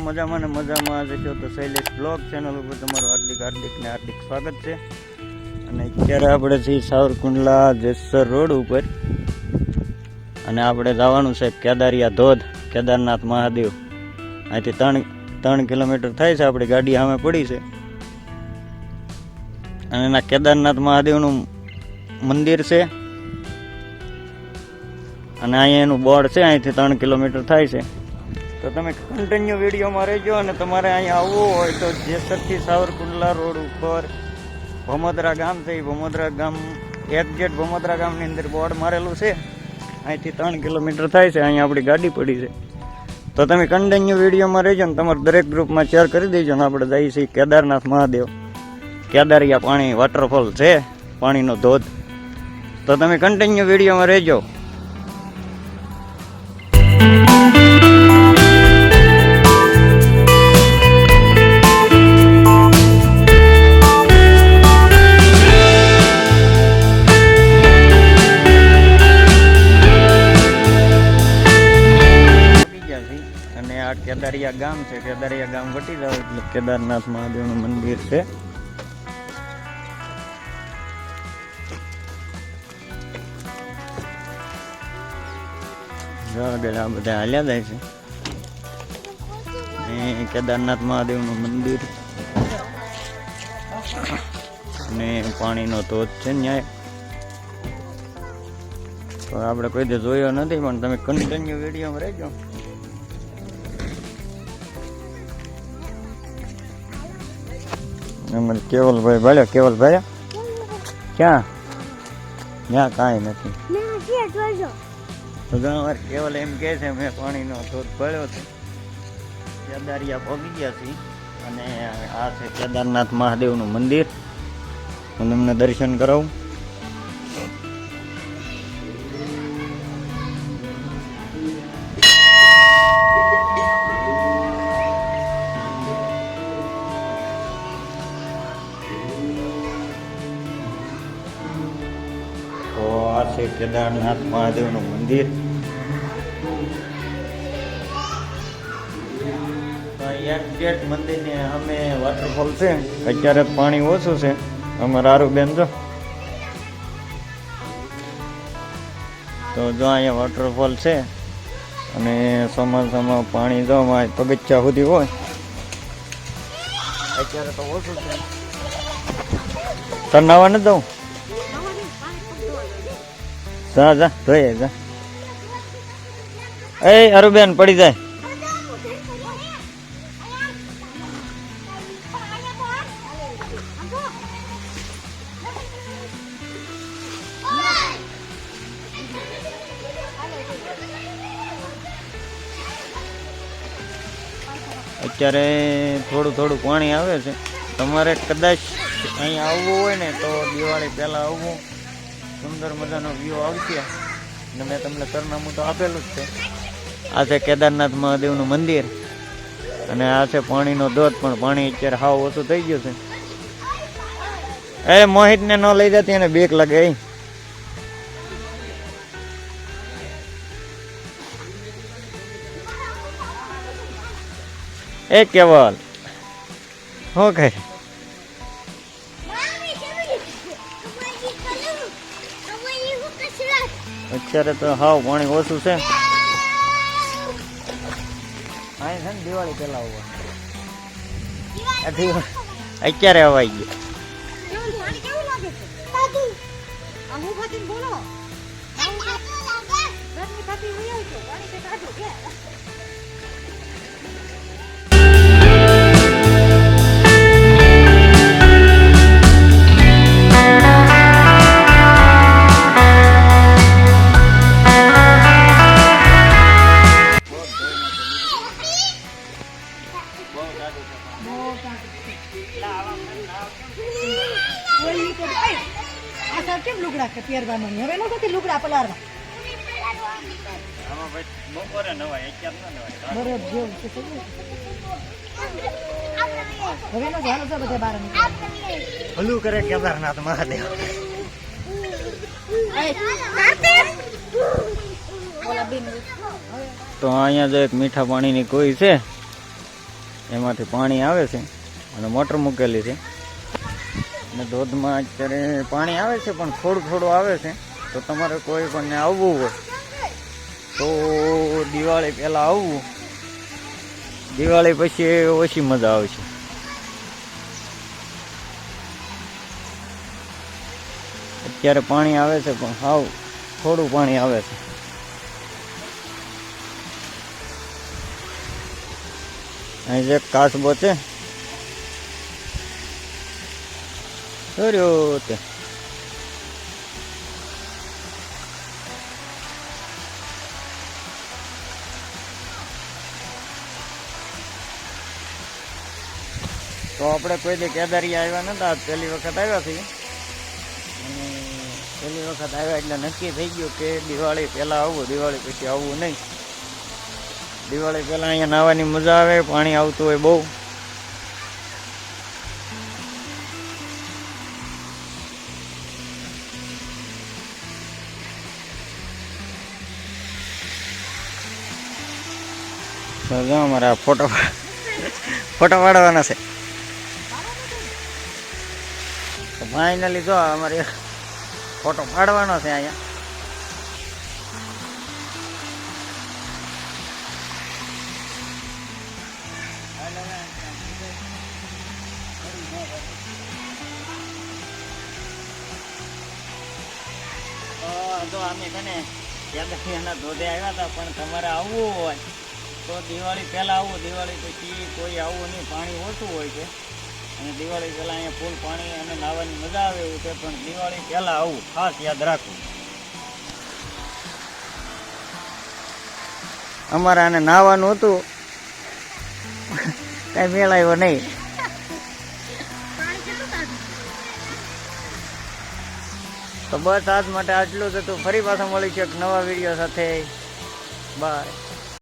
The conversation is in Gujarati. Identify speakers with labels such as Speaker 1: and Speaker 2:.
Speaker 1: મજામાં ને મજામાં જ છો તો શૈલેષ બ્લોગ ચેનલ ઉપર તમારું હાર્દિક સ્વાગત છે। અને અત્યારે આપણે છીએ સાવરકુંડલા જેસર રોડ ઉપર અને આપણે જવાનું છે કેદારિયા ધોધ કેદારનાથ મહાદેવ। અહીંથી 3 કિલોમીટર થાય છે। આપણી ગાડી સામે પડી છે અને એના કેદારનાથ મહાદેવનું મંદિર છે અને અહીંયા એનું બોર્ડ છે। અહીંથી 3 કિલોમીટર થાય છે તો તમે કન્ટિન્યુ વિડીયોમાં રહેજો। અને તમારે અહીંયા આવવું હોય તો જેસરથી સાવરકુંડલા રોડ ઉપર ભમોદરા ગામ છે। એ ભમોદરા ગામ એક્ઝેક્ટ ભમોદરા ગામની અંદર બોર્ડ મારેલું છે। અહીંથી 3 કિલોમીટર થાય છે। અહીંયા આપણી ગાડી પડી છે તો તમે કન્ટિન્યુ વિડીયોમાં રહેજો ને તમારે દરેક ગ્રુપમાં શેર કરી દેજો ને આપણે જઈએ છીએ કેદારનાથ મહાદેવ। કેદારિયા પાણી વોટરફોલ છે, પાણીનો ધોધ। તો તમે કન્ટિન્યુ વિડીયોમાં રહેજો। અને આ કેદારિયા ગામ છે। કેદારિયા ગામ વટી જાવ એટલે કેદારનાથ મહાદેવનું મંદિર છે। આગળ આ બધા હાલ્યા જાય છે અને કેદારનાથ મહાદેવનું મંદિર અને પાણીનો ધોધ છે ન્યાય। તો આપણે કોઈ દે જોયો નથી પણ તમે કન્ટિન્યુ વિડીયોમાં રહેજો। કેવલભાઈ ભાડ્યો કેવલભાઈ ક્યાં ત્યાં કાંઈ નથી કેવલ એમ કે છે મેં પાણીનો ધોધ ભળ્યો છે। કેદારિયા પહોંચી ગયા છીએ અને આ છે કેદારનાથ મહાદેવનું મંદિર। હું તમને દર્શન કરાવું। તો આ છે કેદારનાથ મહાદેવનું મંદિર। એક્ઝેક્ટ મંદિરને અમે વોટરફોલ છે। અત્યારે પાણી ઓછું છે। અમારા આરુબેન જો તો જો અહીંયા વોટરફોલ છે અને ચોમાસામાં પાણી જો પગથિયા સુધી હોય। અત્યારે તો ઓછું છે। તરનાવા ન દઉં જા જા જોઈએ જા। એ અરુબેન પડી જાય। અત્યારે થોડું પાણી આવે છે। તમારે કદાચ અહીંયા આવવું હોય ને તો દિવાળી પહેલાં આવવું। સુંદર મજાનો વ્યૂ આવશે અને મેં તમને સરનામું તો આપેલું જ છે। આ છે કેદારનાથ મહાદેવનું મંદિર અને આ છે પાણીનો ધોધ। પણ પાણી અત્યારે હાવ ઓછું થઈ ગયું છે। એ મોહિતને ન લઈ જતી એને બીક લાગે। એ કેવલ શું કહે અત્યારે તો હાવ પાણી ઓછું છે। અહીં છે ને દિવાળી પેલા આવવાનું અત્યારે અવાઈ ગયો।
Speaker 2: કેમ લુગડા કે પહેરવાનું હવે નો કે લુગડા પલારવા
Speaker 1: આમાં ભાઈ બપોરે નવાય અત્યારે ન નવાય
Speaker 2: બરફ જેવું છે હવે નો જાનો છે બધે બહાર નીકળે
Speaker 1: ભલું કરે કેદારનાથ મહાદેવ। તો અહીંયા જો એક મીઠા પાણીની કોઈ છે એમાંથી પાણી આવે છે અને મોટર મૂકેલી છે અને ધોધમાં અત્યારે પાણી આવે છે પણ થોડું થોડું આવે છે. તો તમારે કોઈ પણ આવવું હોય તો દિવાળી પહેલાં આવવું. દિવાળી પછી ઓછી મજા આવશે. અત્યારે પાણી આવે છે પણ હાવ થોડું પાણી આવે છે. અહીં જે કાચબો છે દોર્યો તે તો આપણે કોઈ દી કેદારી આવ્યા નતા, પહેલી વખત આવ્યા છીએ અને પહેલી વખત આવ્યા એટલે નક્કી થઈ ગયું કે દિવાળી પહેલાં આવવું, દિવાળી પછી આવવું નહીં. દિવાળી પહેલાં અહીંયા નાહવાની મજા આવે, પાણી આવતું હોય બહુ. તો જો અમારા ફોટો પાડવાના છે. તો ફાઇનલી જો અમારે ફોટો પાડવાનો છે અહીંયા. તો અમે કને કેદારીના ધોધે આવ્યા હતા, પણ તમારે આવવું હોય તો દિવાળી પહેલાં આવવું. દિવાળી પછી કોઈ આવવું નહીં, પાણી ઓછું હોય છે અને દિવાળી પહેલાં અહીંયા ફૂલ પાણી અને નાહવાની મજા આવે એવું છે. પણ દિવાળી પહેલાં આવવું ખાસ યાદ રાખવું. અમારે આને નાહવાનું હતું, કાંઈ મેળ આવ્યો નહીં. તો બસ આજ માટે આટલું જ હતું. ફરી પાછા મળી છે એક નવા વિડીયો સાથે. બાય.